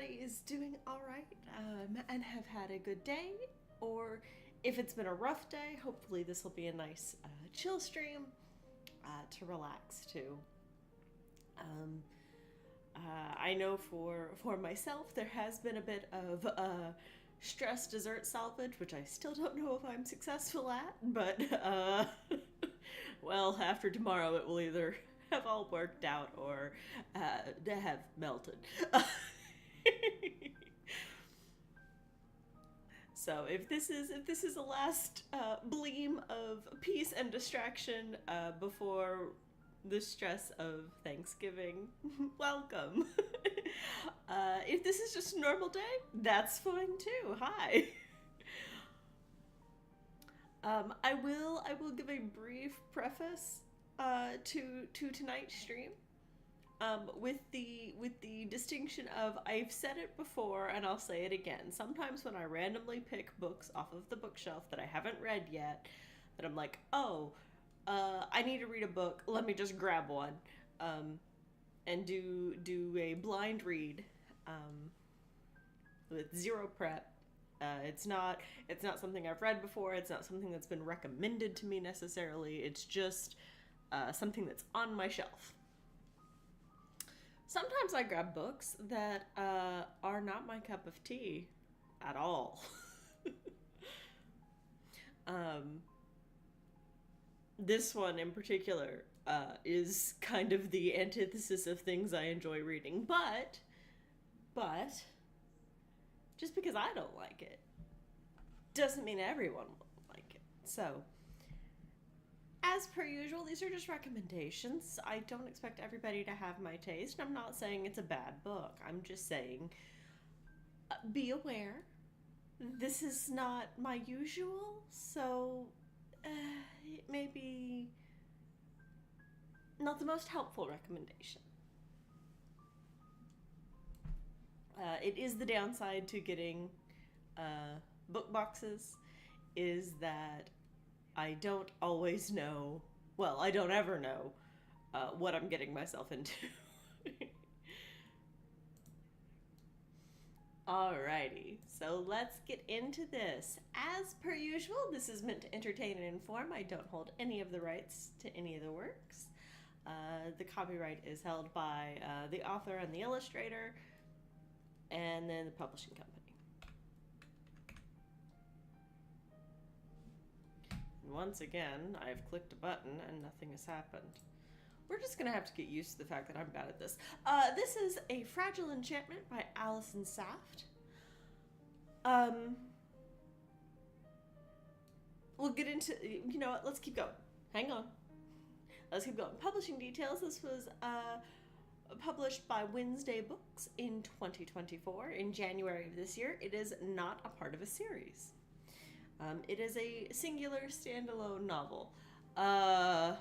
everybody is doing all right and have had a good day. Or if it's been a rough day, hopefully this will be a nice chill stream to relax to. Um, I know for myself, there has been a bit of stress dessert salvage, which I still don't know if I'm successful at, but well, after tomorrow, it will either have all worked out or have melted. So if this is a last gleam of peace and distraction before the stress of Thanksgiving, welcome. If this is just a normal day, that's fine too. Hi. I will give a brief preface to tonight's stream. With the distinction of I've said it before and I'll say it again. Sometimes when I randomly pick books off of the bookshelf that I haven't read yet, that I'm like, oh, I need to read a book. Let me just grab one, and do a blind read, with zero prep. It's not something I've read before. It's not something that's been recommended to me necessarily. It's just something that's on my shelf. Sometimes I grab books that are not my cup of tea at all. um, this one in particular is kind of the antithesis of things I enjoy reading, but just because I don't like it doesn't mean everyone won't like it. So, as per usual, these are just recommendations. I don't expect everybody to have my taste. I'm not saying it's a bad book. I'm just saying be aware. This is not my usual, so it may be not the most helpful recommendation. It is the downside to getting book boxes, is that I don't always know, well, I don't ever know what I'm getting myself into. Alrighty, so let's get into this. As per usual, this is meant to entertain and inform. I don't hold any of the rights to any of the works. The copyright is held by the author and the illustrator, and then the publishing company. Once again, I've clicked a button and nothing has happened. We're just gonna have to get used to the fact that I'm bad at this. This is A Fragile Enchantment by Alison Saft. We'll get into, you know what, let's keep going. Hang on. Let's keep going. Publishing details. This was published by Wednesday Books in 2024, in January of this year. It is not a part of a series. It is a singular standalone novel. And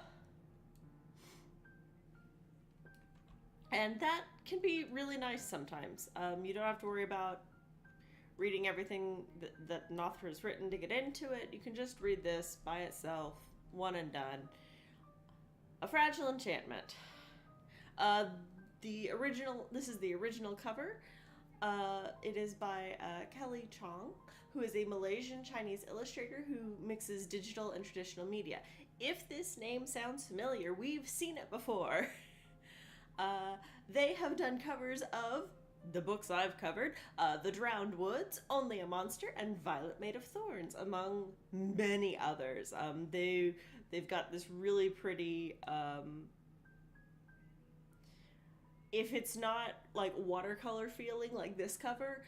that can be really nice sometimes. You don't have to worry about reading everything that an author has written to get into it. You can just read this by itself, one and done. A Fragile Enchantment. This is the original cover. It is by Kelly Chong, who is a Malaysian Chinese illustrator who mixes digital and traditional media. If this name sounds familiar, we've seen it before. They have done covers of the books I've covered, The Drowned Woods, Only a Monster, and Violet Made of Thorns, among many others. They've got this really pretty, if it's not like watercolor feeling like this cover,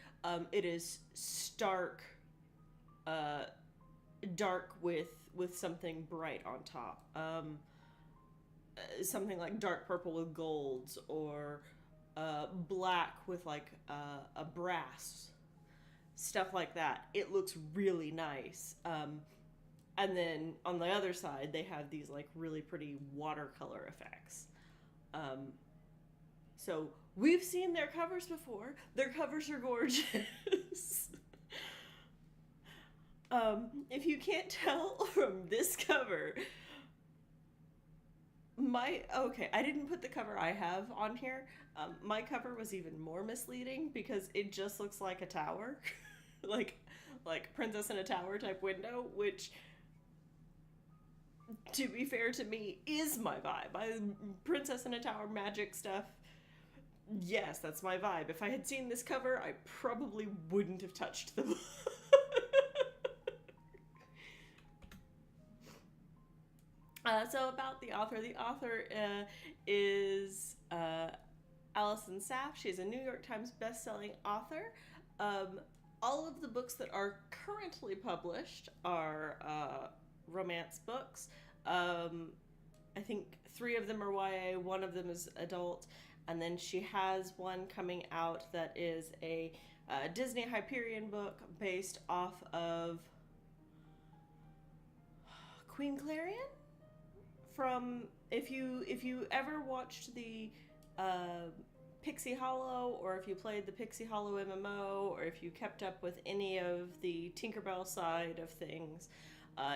it is stark, dark with something bright on top. Something like dark purple with golds, or black with like a brass, stuff like that. It looks really nice. And then on the other side, they have these like really pretty watercolor effects. So we've seen their covers before. Their covers are gorgeous. If you can't tell from this cover, Okay, I didn't put the cover I have on here. My cover was even more misleading because it just looks like a tower, like like princess in a tower type window, which, to be fair to me, is my vibe. Princess in a tower magic stuff. Yes, that's my vibe. If I had seen this cover, I probably wouldn't have touched the book. So about the author is Allison Saff. She's a New York Times best-selling author. Um, all of the books that are currently published are romance books. I think three of them are YA, one of them is adult, and then she has one coming out that is a Disney Hyperion book based off of Queen Clarion. From if you ever watched the Pixie Hollow, or if you played the Pixie Hollow MMO, or if you kept up with any of the Tinkerbell side of things,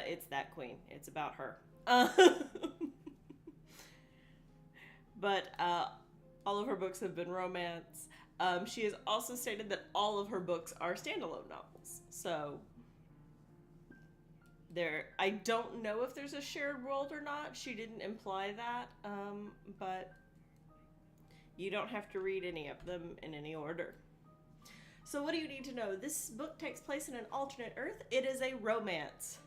it's that queen. It's about her. But all of her books have been romance. She has also stated that all of her books are standalone novels. So I don't know if there's a shared world or not. She didn't imply that, but you don't have to read any of them in any order. So what do you need to know? This book takes place in an alternate Earth. It is a romance.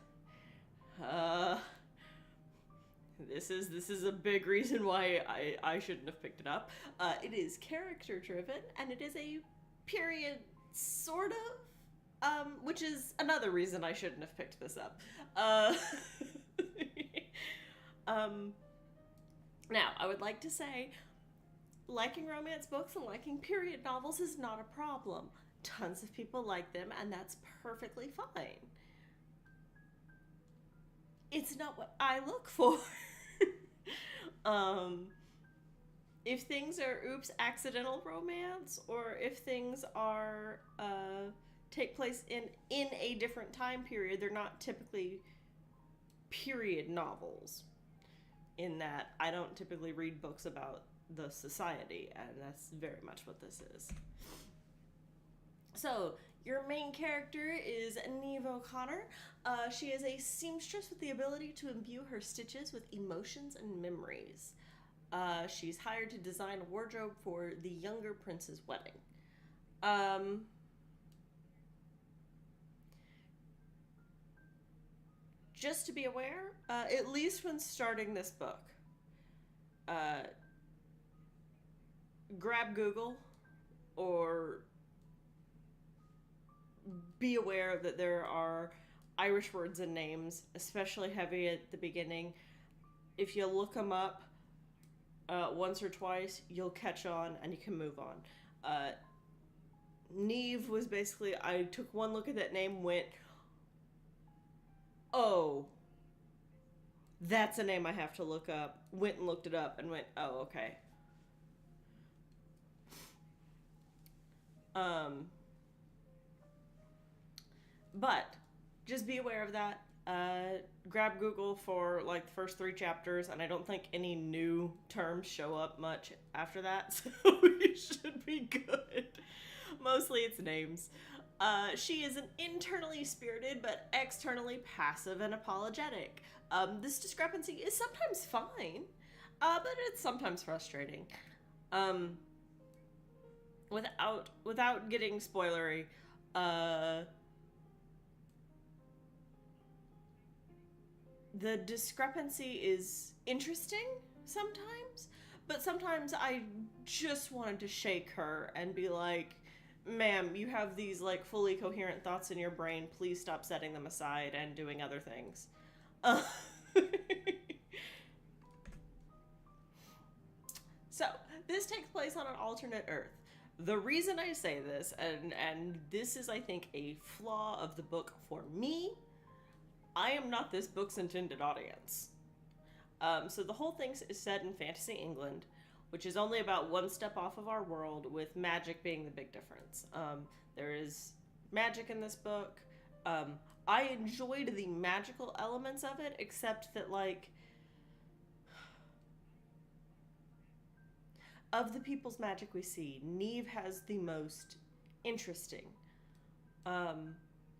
This is a big reason why I shouldn't have picked it up. It is character driven, and it is a period, sort of, which is another reason I shouldn't have picked this up. Now, I would like to say, liking romance books and liking period novels is not a problem. Tons of people like them, and that's perfectly fine. It's not what I look for. If things are accidental romance, or if things are take place in a different time period, they're not typically period novels. In that, I don't typically read books about the society, and that's very much what this is. So, your main character is Neve O'Connor. She is a seamstress with the ability to imbue her stitches with emotions and memories. She's hired to design a wardrobe for the younger prince's wedding. Just to be aware, at least when starting this book, grab Google, or be aware that there are Irish words and names, especially heavy at the beginning. If you look them up once or twice, you'll catch on and you can move on. Neve was basically, I took one look at that name, went, oh, that's a name I have to look up. Went and looked it up and went, oh, okay. But just be aware of that. Grab Google for like the first 3 chapters, and I don't think any new terms show up much after that, so you should be good. Mostly it's names. She is an internally spirited but externally passive and apologetic. This discrepancy is sometimes fine, but it's sometimes frustrating. Without getting spoilery, the discrepancy is interesting sometimes, but sometimes I just wanted to shake her and be like, ma'am, you have these like fully coherent thoughts in your brain, please stop setting them aside and doing other things. So, this takes place on an alternate Earth. The reason I say this, and this is, I think, a flaw of the book for me, I am not this book's intended audience. So the whole thing is set in fantasy England, which is only about one step off of our world, with magic being the big difference. There is magic in this book. I enjoyed the magical elements of it, except that, like, of the people's magic we see, Neve has the most interesting.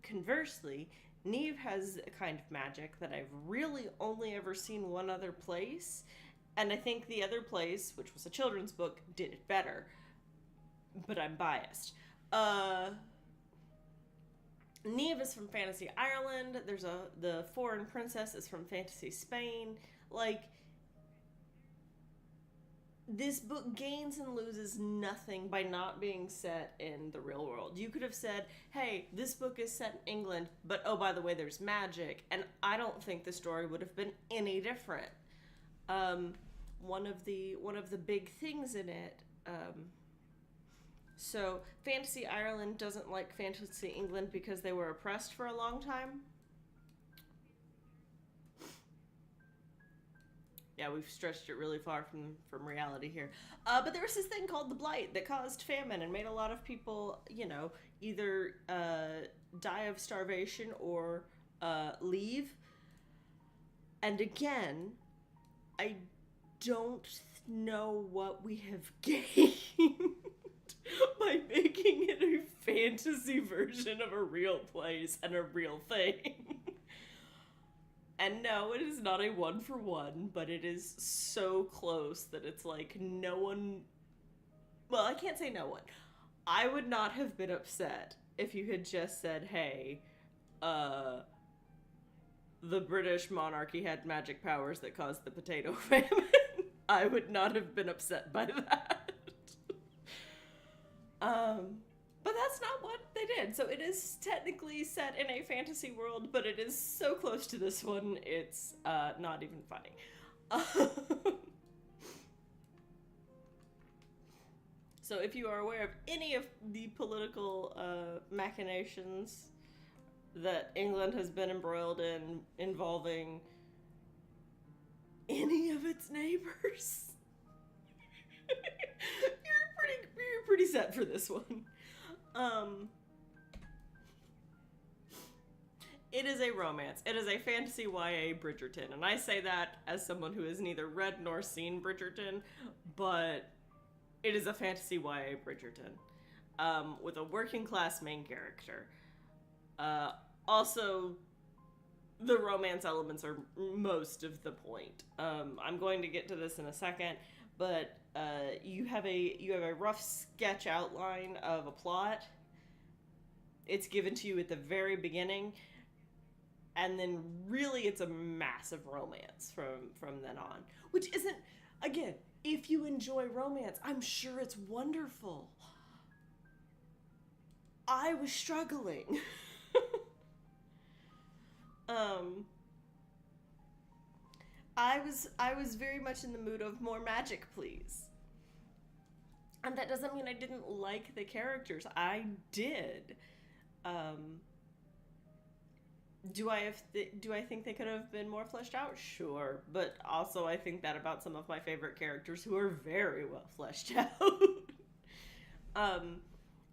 Conversely, Neve has a kind of magic that I've really only ever seen one other place, and I think the other place, which was a children's book, did it better. But I'm biased. Neve is from Fantasy Ireland. The foreign princess is from Fantasy Spain. Like, this book gains and loses nothing by not being set in the real world. You could have said, hey, this book is set in England, but oh, by the way, there's magic. And I don't think the story would have been any different. One of the big things in it, so Fantasy Ireland doesn't like Fantasy England because they were oppressed for a long time. Yeah, we've stretched it really far from reality here. But there was this thing called the Blight that caused famine and made a lot of people, either die of starvation or leave. And again, I don't know what we have gained by making it a fantasy version of a real place and a real thing. And no, it is not a 1-for-1, but it is so close that it's like no one... Well, I can't say no one. I would not have been upset if you had just said, hey, the British monarchy had magic powers that caused the potato famine. I would not have been upset by that. But that's not what they did. So it is technically set in a fantasy world, but it is so close to this one, it's not even funny. So if you are aware of any of the political machinations that England has been embroiled in involving any of its neighbors, you're pretty set for this one. It is a romance. It is a fantasy YA Bridgerton, and I say that as someone who has neither read nor seen Bridgerton, but it is a fantasy YA Bridgerton, with a working class main character. Also, the romance elements are most of the point. I'm going to get to this in a second, but you have a rough sketch outline of a plot. It's given to you at the very beginning, and then really it's a massive romance from then on. Which isn't, again, if you enjoy romance, I'm sure it's wonderful. I was struggling. I was very much in the mood of more magic, please. And that doesn't mean I didn't like the characters. I did. Do I think they could have been more fleshed out? Sure. But also I think that about some of my favorite characters who are very well fleshed out.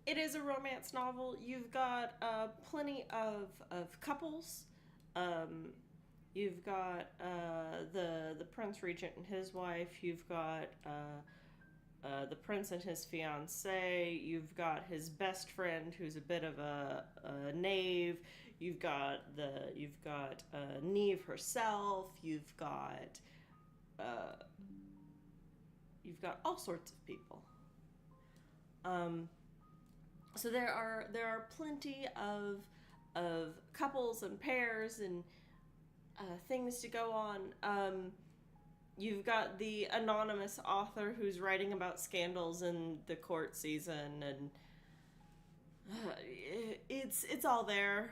It is a romance novel. You've got plenty of couples. You've got the Prince Regent and his wife. You've got the prince and his fiancée. You've got his best friend, who's a bit of a knave. You've got Neve herself. You've got all sorts of people. So there are plenty of couples and pairs and things to go on. You've got the anonymous author who's writing about scandals in the court season, and it's all there.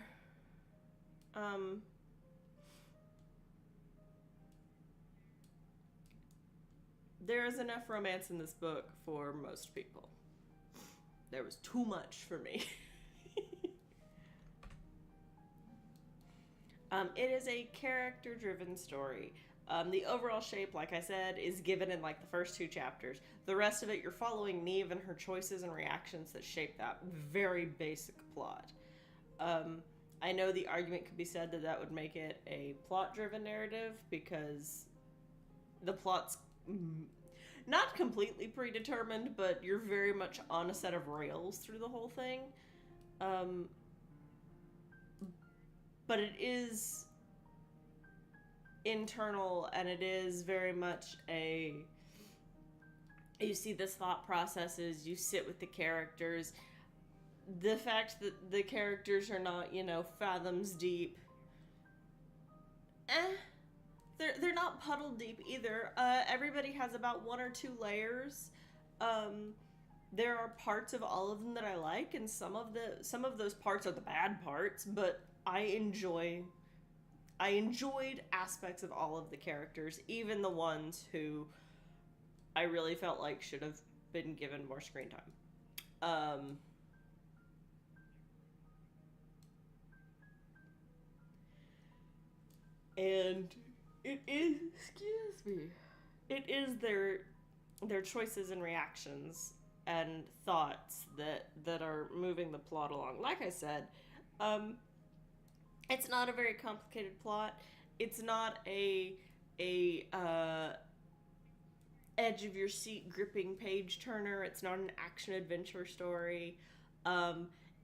There is enough romance in this book for most people. There was too much for me. It is a character-driven story. The overall shape, like I said, is given in like the first 2 chapters. The rest of it, you're following Neve and her choices and reactions that shape that very basic plot. I know the argument could be said that would make it a plot-driven narrative because the plot's not completely predetermined, but you're very much on a set of rails through the whole thing. Um, but it is internal, and it is very much a, you see this thought processes, you sit with the characters. The fact that the characters are not, fathoms deep, they're not puddle deep either. Everybody has about one or two layers. There are parts of all of them that I like, and some of those parts are the bad parts, but I enjoyed aspects of all of the characters, even the ones who I really felt like should have been given more screen time. And it is, excuse me, it is their choices and reactions and thoughts that are moving the plot along. Like I said, it's not a very complicated plot. It's not a edge of your seat gripping page turner. It's not an action adventure story.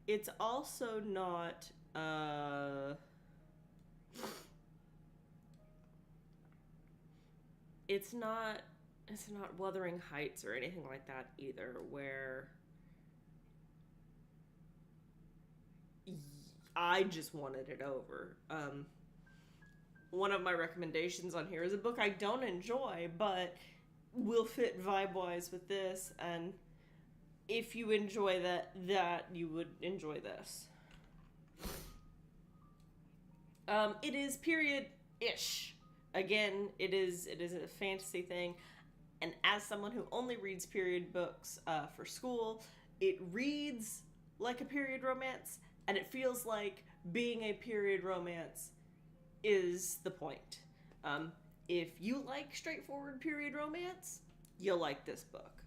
It's also not it's not Wuthering Heights or anything like that either, where I just wanted it over. One of my recommendations on here is a book I don't enjoy, but will fit vibe-wise with this, and if you enjoy that you would enjoy this. It is period-ish. Again, it is a fantasy thing, and as someone who only reads period books for school, it reads like a period romance, and it feels like being a period romance is the point. If you like straightforward period romance, you'll like this book.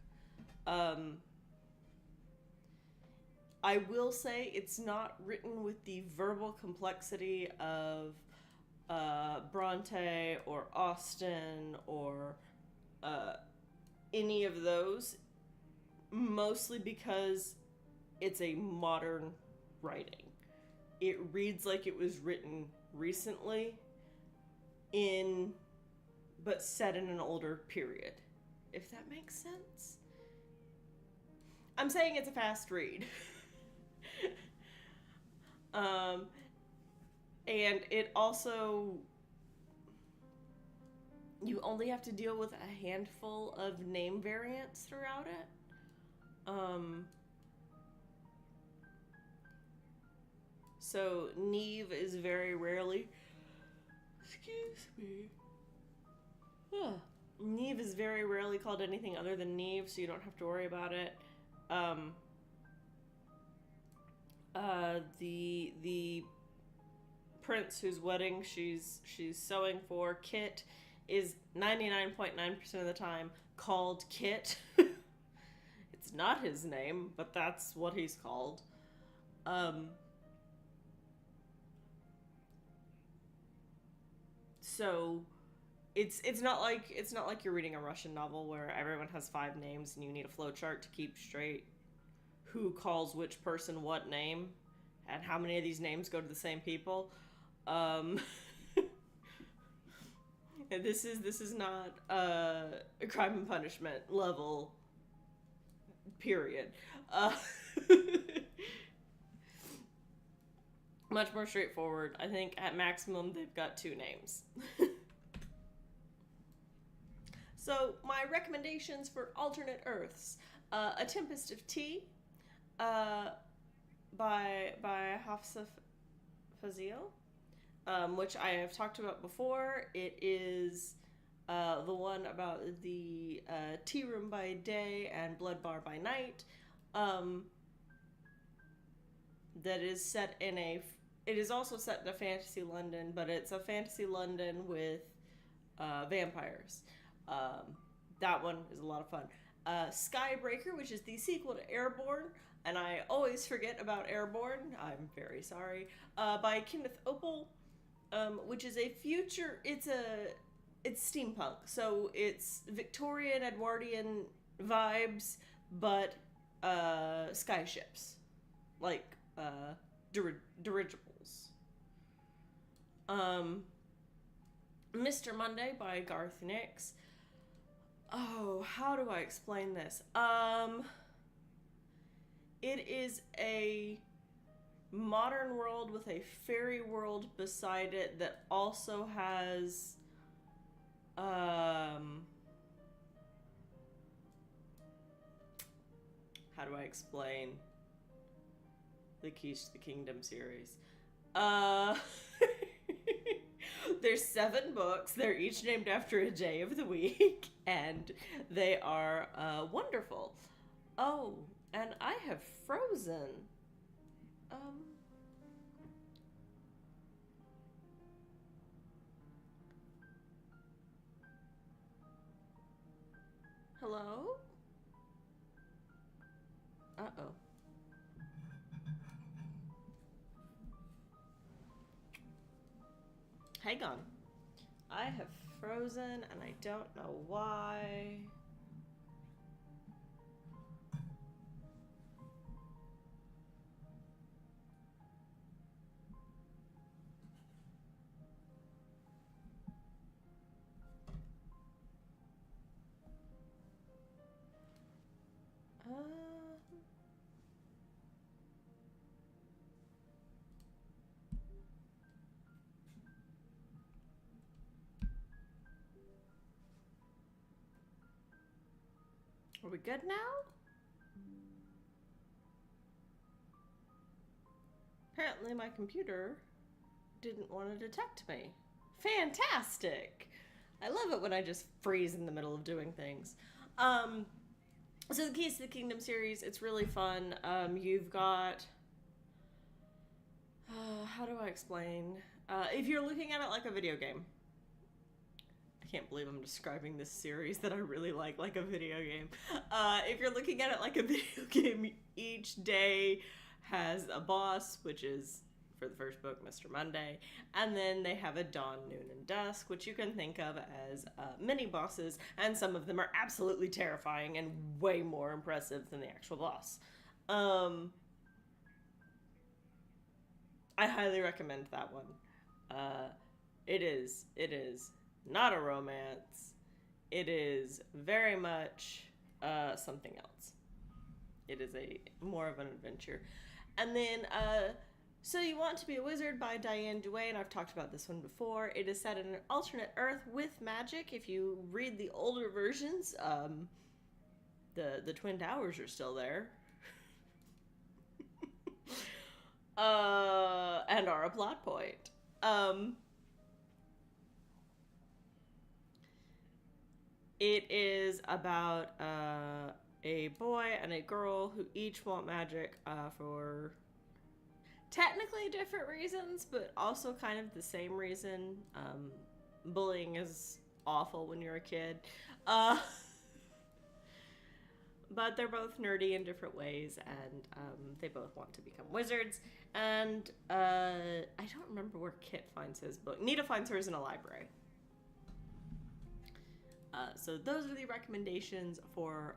I will say it's not written with the verbal complexity of Bronte or Austen or any of those, mostly because it's a modern writing. It reads like it was written recently but set in an older period, if that makes sense. I'm saying it's a fast read. And it also, you only have to deal with a handful of name variants throughout it. So Neve is very rarely, excuse me. Neve is very rarely called anything other than Neve, so you don't have to worry about it. The prince whose wedding she's sewing for, Kit, is 99.9% of the time called Kit. It's not his name, but that's what he's called. So it's not like you're reading a Russian novel where everyone has 5 names and you need a flowchart to keep straight who calls which person what name and how many of these names go to the same people. This is not a Crime and Punishment level, period. Much more straightforward. I think at maximum they've got 2 names. So my recommendations for alternate Earths: A Tempest of Tea, by Hafsa Fazil, which I have talked about before. It is the one about the tea room by day and blood bar by night. That is set in it is also set in a fantasy London, but it's a fantasy London with vampires. That one is a lot of fun. Skybreaker, which is the sequel to Airborne, and I always forget about Airborne, I'm very sorry, by Kenneth Opel, which is it's it's steampunk, so it's Victorian Edwardian vibes, but sky ships, like dirigibles. Um, Mr. Monday by Garth Nix. Oh, how do I explain this? It is a modern world with a fairy world beside it that also has how do I explain the Keys to the Kingdom series? Uh There's 7 books. They're each named after a day of the week, and they are wonderful. Oh, and I have frozen. Um, Hello? Uh-oh. Hang on. I have frozen, and I don't know why. Are we good now? Apparently my computer didn't want to detect me. Fantastic! I love it when I just freeze in the middle of doing things. So the Keys to the Kingdom series, it's really fun. You've got... how do I explain? If you're looking at it like a video game, I can't believe I'm describing this series that I really like a video game. If you're looking at it like a video game, each day has a boss, which is, for the first book, Mr. Monday, and then they have a dawn, noon, and dusk, which you can think of as mini bosses, and some of them are absolutely terrifying and way more impressive than the actual boss. I highly recommend that one. It is not a romance. It is very much something else. It is a more of an adventure. And then So You Want to Be a Wizard by Diane Duane. I've talked about this one before. It is set in an alternate Earth with magic. If you read the older versions, the Twin Towers are still there. And are a plot point. It is about a boy and a girl who each want magic for technically different reasons, but also kind of the same reason. Bullying is awful when you're a kid. But they're both nerdy in different ways, and they both want to become wizards. And I don't remember where Kit finds his book. Nita finds hers in a library. So those are the recommendations for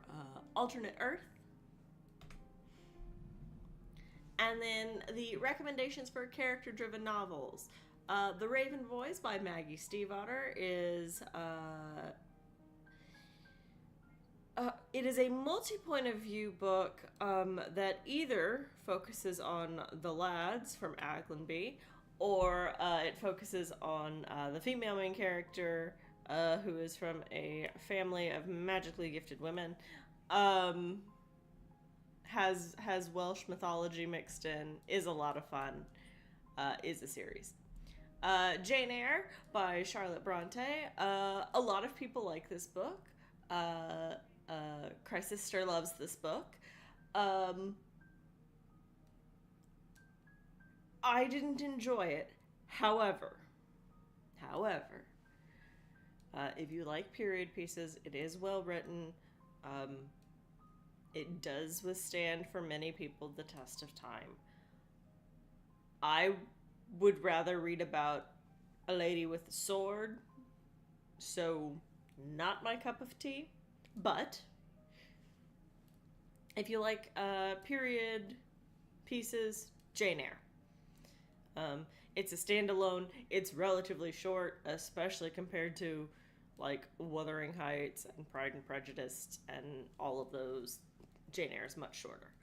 Alternate Earth. And then the recommendations for character-driven novels. The Raven Boys by Maggie Stiefvater is... it is a multi-point of view book that either focuses on the lads from Aglenby, or it focuses on the female main character, who is from a family of magically gifted women. Has Welsh mythology mixed in, is a lot of fun, is a series. Jane Eyre by Charlotte Bronte. A lot of people like this book. Chrysister loves this book. I didn't enjoy it. However, if you like period pieces, it is well written. It does withstand, for many people, the test of time. I would rather read about a lady with a sword So, not my cup of tea. But if you like period pieces, Jane Eyre. It's a standalone. It's relatively short, especially compared to like Wuthering Heights and Pride and Prejudice and all of those. Jane Eyre is much shorter.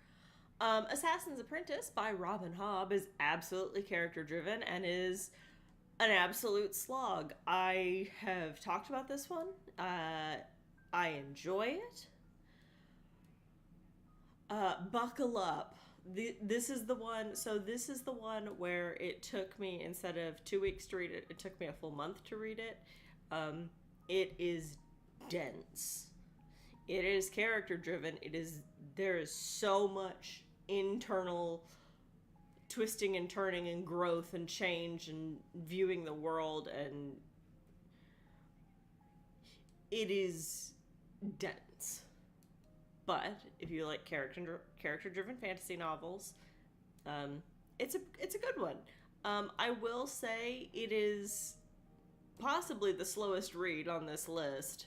Assassin's Apprentice by Robin Hobb is absolutely character driven and is an absolute slog. I have talked about this one. I enjoy it. Buckle up. This is the one. So this is the one where it took me, instead of 2 weeks to read it, it took me a full month to read it. It is dense. It is character driven. There is so much internal twisting and turning and growth and change and viewing the world, and it is dense. But if you like character driven fantasy novels, it's a good one. I will say it is possibly the slowest read on this list.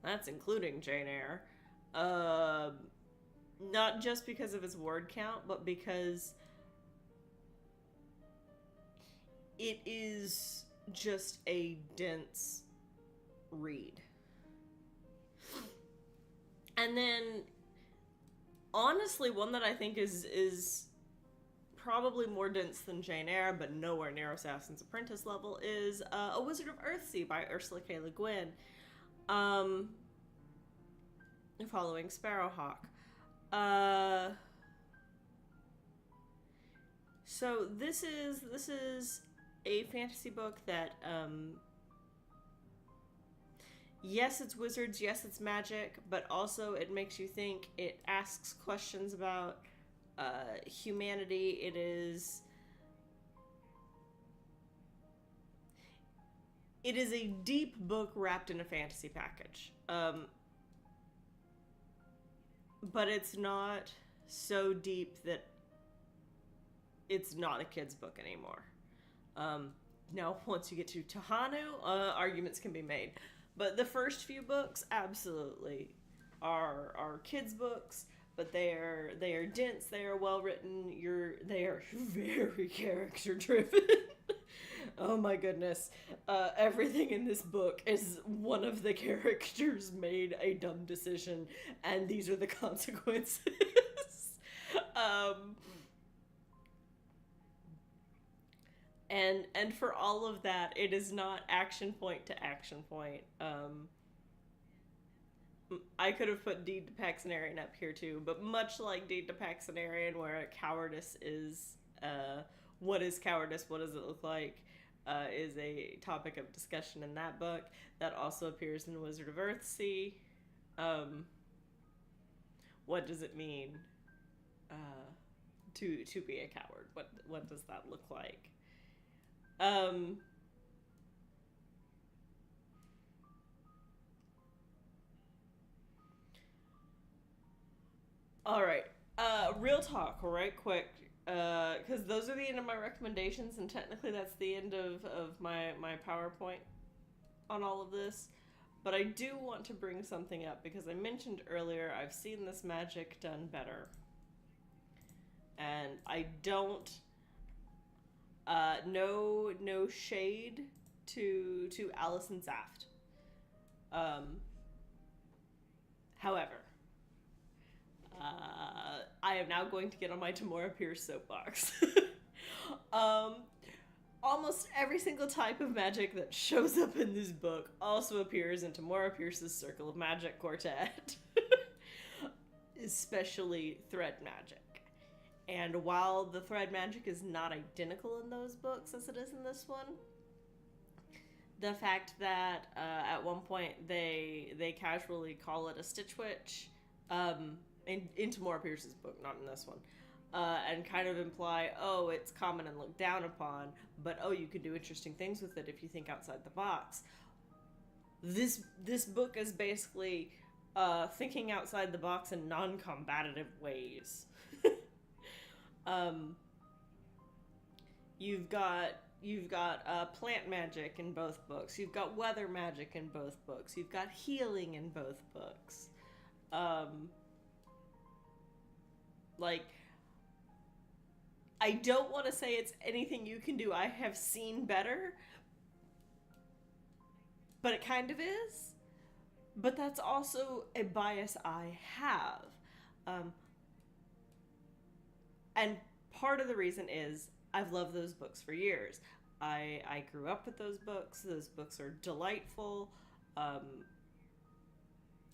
That's including Jane Eyre. Not just because of its word count, but because it is just a dense read. And then, honestly, one that I think is probably more dense than Jane Eyre, but nowhere near Assassin's Apprentice level, is A Wizard of Earthsea by Ursula K. Le Guin, following Sparrowhawk. So this is a fantasy book that, yes, it's wizards, yes, it's magic, but also it makes you think. It asks questions about humanity. It is a deep book wrapped in a fantasy package. But it's not so deep that it's not a kid's book anymore. Now, once you get to Tahanu, arguments can be made. But the first few books absolutely are kids' books, but they are dense, they are well written, they are very character driven. Oh my goodness. Everything in this book is one of the characters made a dumb decision, and these are the consequences. And for all of that, it is not action point to action point. I could have put Deed to Paxenarian up here too, but much like Deed to Paxenarian, where cowardice is, what is cowardice, what does it look like, is a topic of discussion in that book. That also appears in Wizard of Earthsea. What does it mean to be a coward? What does that look like? All right. Real talk, right quick, because those are the end of my recommendations, and technically that's the end of my PowerPoint on all of this. But I do want to bring something up, because I mentioned earlier I've seen this magic done better. And I don't, no shade to Allison Saft. However, I am now going to get on my Tamora Pierce soapbox. Almost every single type of magic that shows up in this book also appears in Tamora Pierce's Circle of Magic quartet. Especially thread magic. And while the thread magic is not identical in those books as it is in this one, the fact that at one point they casually call it a Stitch Witch, in Tamora Pierce's book, not in this one, and kind of imply, oh, it's common and looked down upon, but oh, you can do interesting things with it if you think outside the box. This book is basically thinking outside the box in non-combative ways. You've got You've got plant magic in both books. You've got weather magic in both books. You've got healing in both books. Um, like, I don't want to say it's anything you can do. I have seen better, but it kind of is. But that's also a bias I have. Um, and part of the reason is I've loved those books for years. I grew up with those books. Those books are delightful. Um,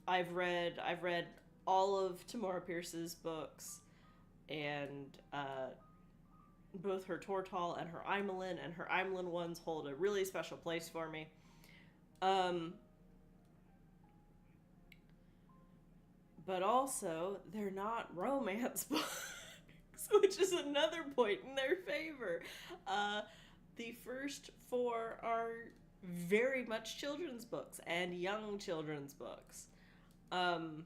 I've read all of Tamora Pierce's books, and both her Tortall and her Imelin, and her Imelin ones hold a really special place for me. Um, but also, they're not romance books, which is another point in their favor. Uh, the first four are very much children's books and young children's books. Um,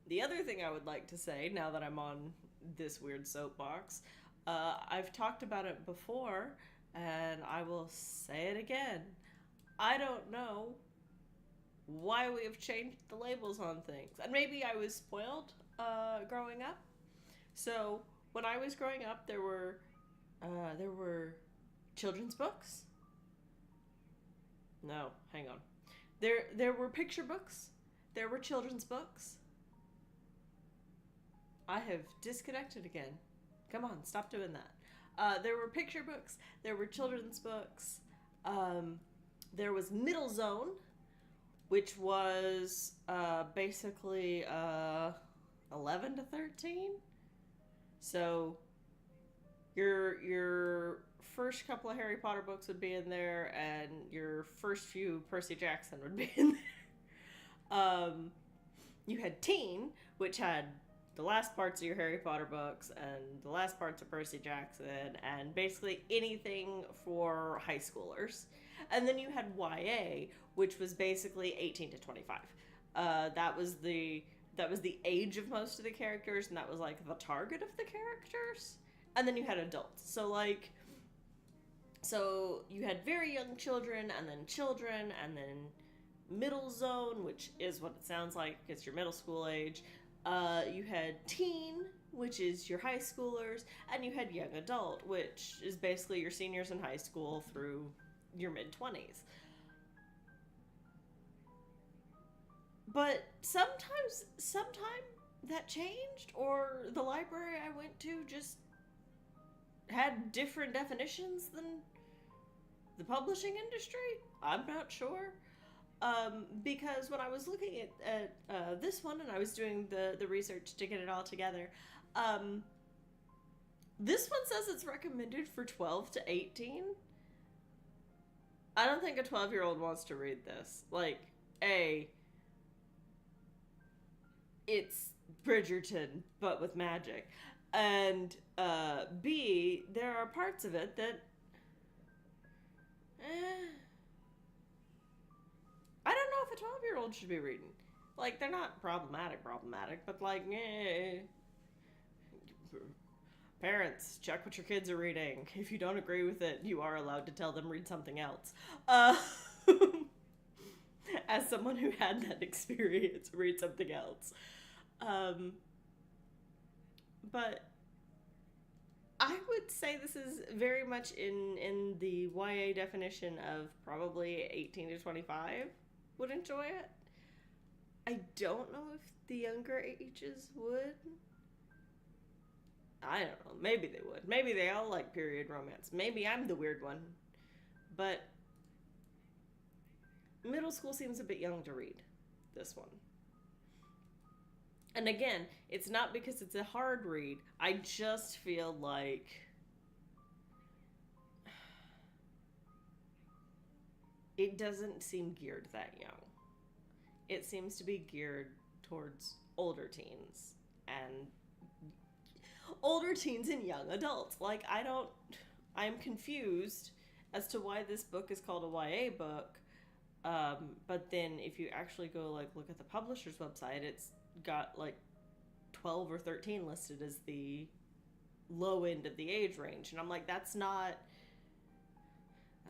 the other thing I would like to say, now that I'm on this weird soapbox, I've talked about it before, and I will say it again. I don't know why we have changed the labels on things. And maybe I was spoiled growing up. So when I was growing up, there were children's books. No, hang on. There were picture books. There were children's books. I have disconnected again. Come on, stop doing that. There were picture books. There were children's books. There was Middle Zone, which was basically 11 to 13. So your first couple of Harry Potter books would be in there, and your first few Percy Jackson would be in there. You had Teen, which had the last parts of your Harry Potter books and the last parts of Percy Jackson, and basically anything for high schoolers. And then you had YA, which was basically 18 to 25. That was the age of most of the characters, and that was like the target of the characters. And then you had adults. So you had very young children, and then middle zone, which is what it sounds like. It's your middle school age. You had teen, which is your high schoolers, and you had young adult, which is basically your seniors in high school through your mid-20s. But sometime that changed, or the library I went to just had different definitions than the publishing industry. I'm not sure. Because when I was looking at this one, and I was doing the research to get it all together, this one says it's recommended for 12 to 18. I don't think a 12-year-old wants to read this. Like, A, it's Bridgerton, but with magic. And B, there are parts of it that... I don't know if a 12-year-old should be reading. Like, they're not problematic, but like, parents, check what your kids are reading. If you don't agree with it, you are allowed to tell them read something else. As someone who had that experience, read something else. But I would say this is very much in the YA definition of probably 18 to 25 would enjoy it. I don't know if the younger ages would. I don't know. Maybe they would. Maybe they all like period romance. Maybe I'm the weird one. But middle school seems a bit young to read this one. And again, it's not because it's a hard read. I just feel like it doesn't seem geared that young. It seems to be geared towards older teens and young adults. Like, I'm confused as to why this book is called a YA book. But then if you actually go like look at the publisher's website, it's got like 12 or 13 listed as the low end of the age range. And I'm like, that's not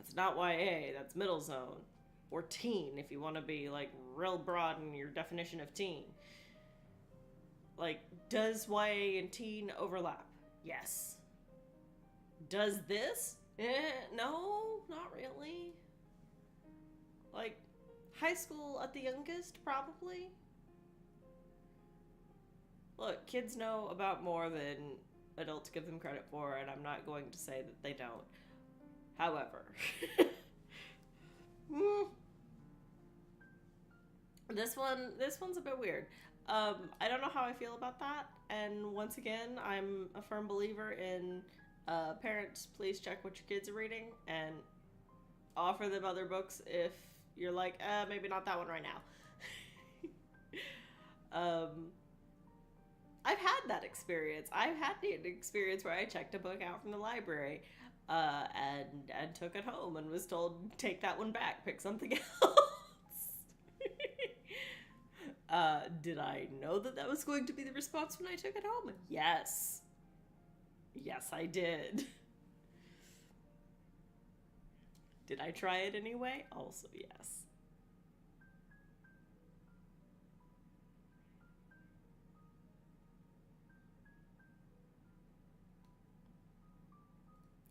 That's not YA, that's middle zone. Or teen, if you want to be like real broad in your definition of teen. Like, does YA and teen overlap? Yes. Does this? No, not really. Like, high school at the youngest, probably. Look, kids know about more than adults give them credit for, and I'm not going to say that they don't. However, this one's a bit weird. I don't know how I feel about that, and once again, I'm a firm believer in parents, please check what your kids are reading and offer them other books if you're like, maybe not that one right now. I've had that experience. I've had the experience where I checked a book out from the library and took it home and was told, take that one back, pick something else. Did I know that that was going to be the response when I took it home? Yes. Yes, I did. Did I try it anyway? Also, yes.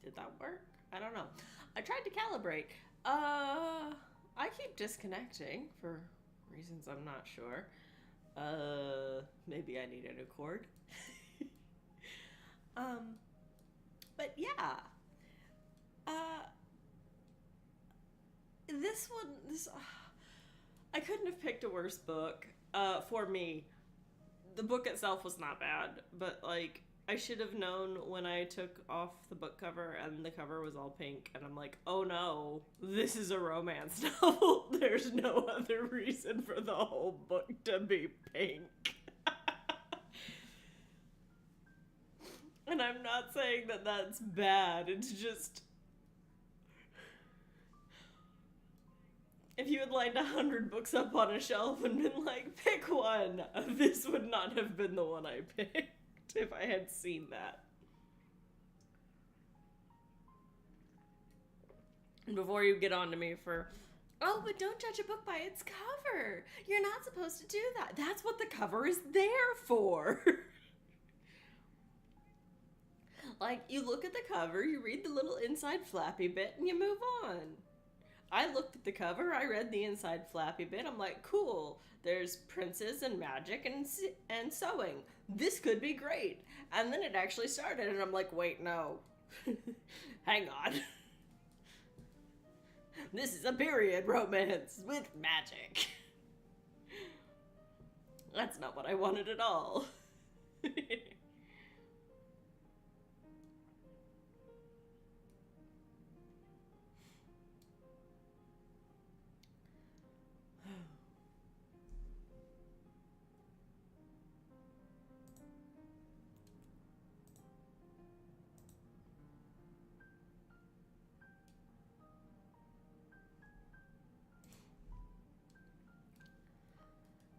Did that work? I don't know. I tried to calibrate. I keep disconnecting for reasons I'm not sure. Maybe I need a new cord. But yeah. Uh, this I couldn't have picked a worse book. For me, the book itself was not bad, but like I should have known when I took off the book cover and the cover was all pink, and I'm like, oh no, this is a romance novel. There's no other reason for the whole book to be pink. And I'm not saying that that's bad, it's just, if you had lined 100 books up on a shelf and been like, pick one, this would not have been the one I picked if I had seen that. And before you get on to me for, oh, but don't judge a book by its cover. You're not supposed to do that. That's what the cover is there for. Like, you look at the cover, you read the little inside flappy bit, and you move on. I looked at the cover, I read the inside flappy bit, I'm like, cool, there's princes and magic and sewing. This could be great. And then it actually started, and I'm like, wait, no. Hang on. This is a period romance with magic. That's not what I wanted at all.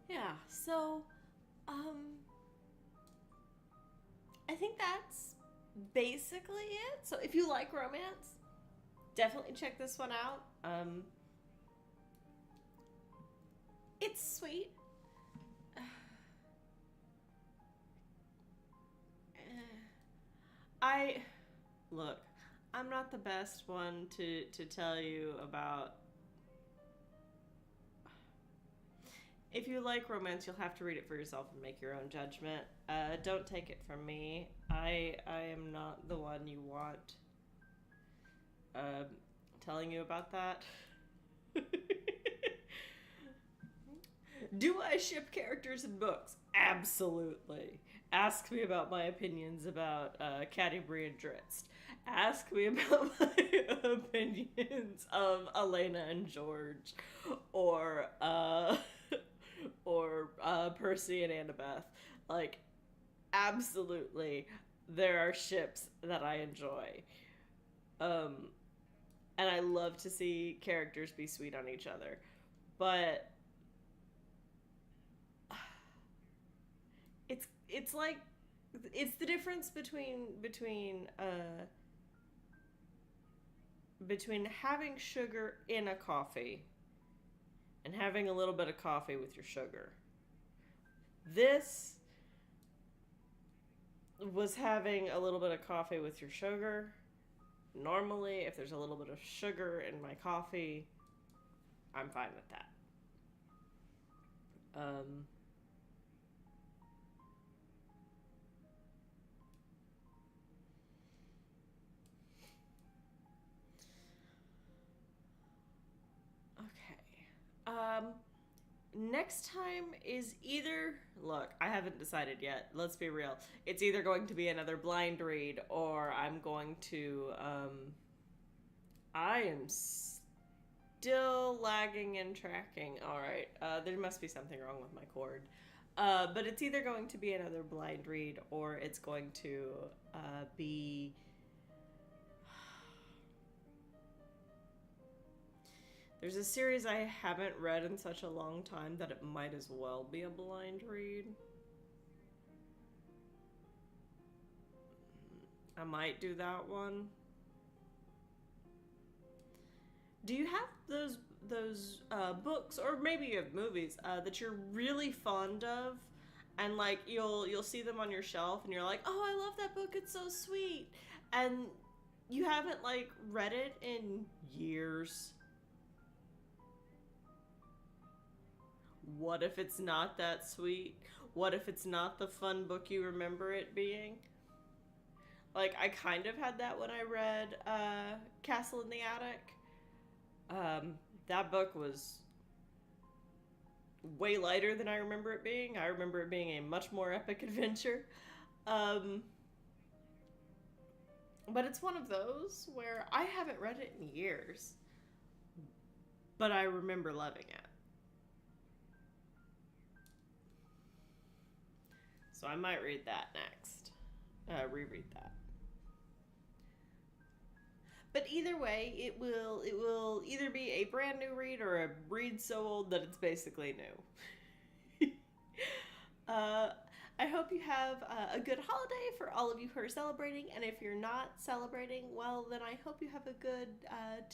Yeah, so, I think that's basically it. So if you like romance, definitely check this one out. It's sweet. I look, I'm not the best one to tell you about. If you like romance, you'll have to read it for yourself and make your own judgment. Don't take it from me. I am not the one you want telling you about that. Do I ship characters in books? Absolutely. Ask me about my opinions about Canterbury and Dritz. Ask me about my opinions of Elena and George, or Percy and Annabeth. Like, absolutely, there are ships that I enjoy. And I love to see characters be sweet on each other. But it's like, it's the difference between between having sugar in a coffee and having a little bit of coffee with your sugar. This was having a little bit of coffee with your sugar. Normally, if there's a little bit of sugar in my coffee, I'm fine with that. Um, okay. Next time is either. Look, I haven't decided yet. Let's be real. It's either going to be another blind read or I'm going to. I am still lagging and tracking. Alright, there must be something wrong with my cord. But it's either going to be another blind read or it's going to be. There's a series I haven't read in such a long time that it might as well be a blind read. I might do that one. Do you have those books, or maybe you have movies that you're really fond of, and like you'll see them on your shelf, and you're like, oh, I love that book, it's so sweet, and you haven't like read it in years? What if it's not that sweet? What if it's not the fun book you remember it being? Like, I kind of had that when I read Castle in the Attic. That book was way lighter than I remember it being. I remember it being a much more epic adventure. Um, but it's one of those where I haven't read it in years, but I remember loving it. So I might read that next. Reread that. But either way, it will either be a brand new read or a read so old that it's basically new. I hope you have a good holiday for all of you who are celebrating, and if you're not celebrating, well, then I hope you have a good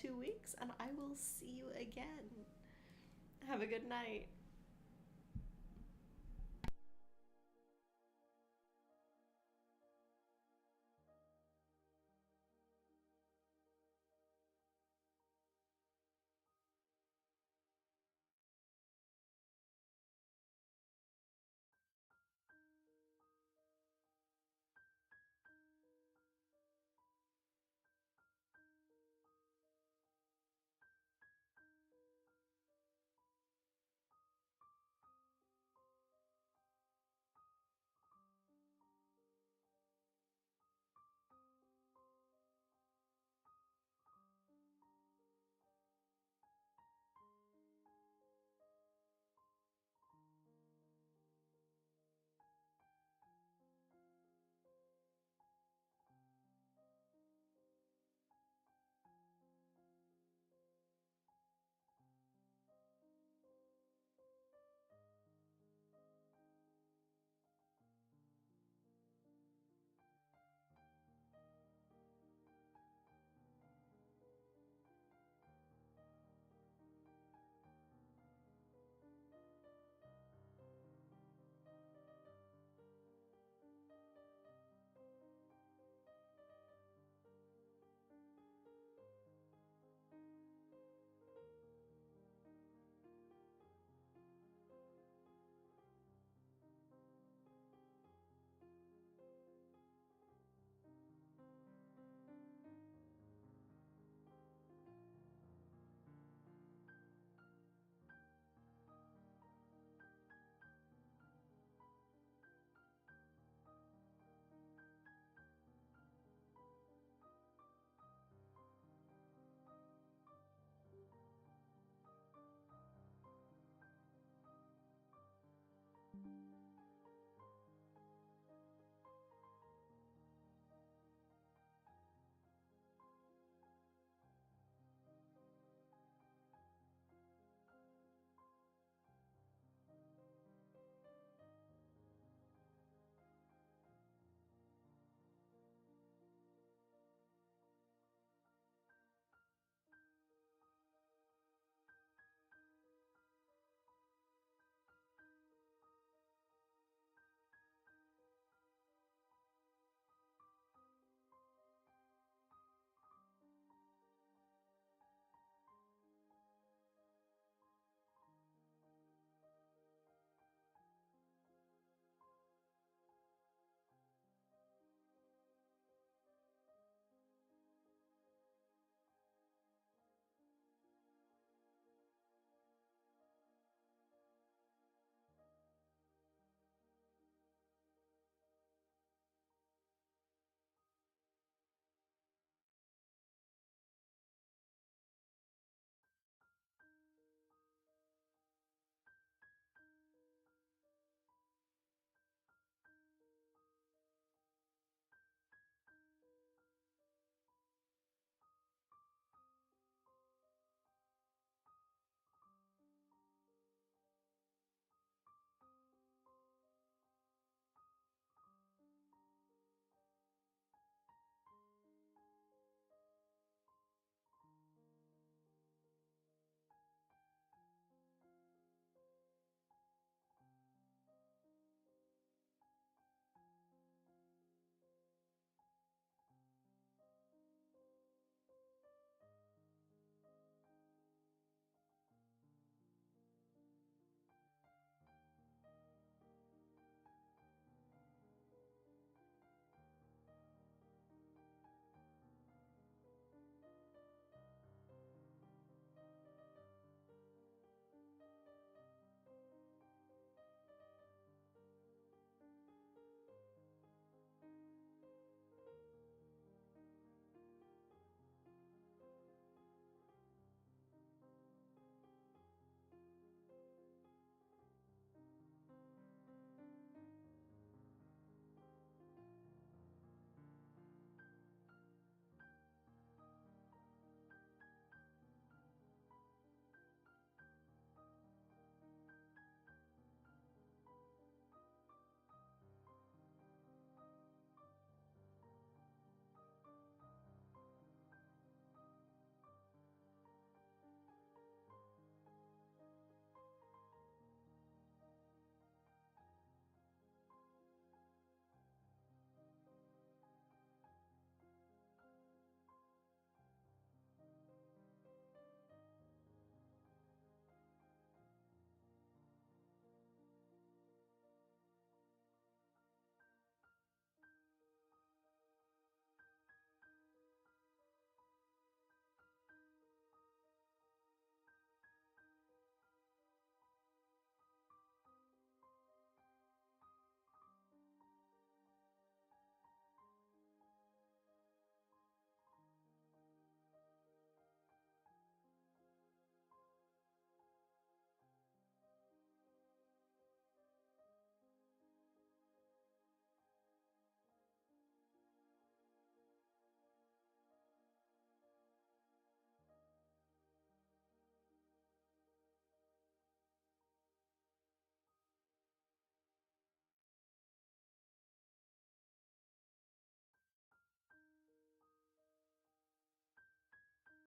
2 weeks, and I will see you again. Have a good night.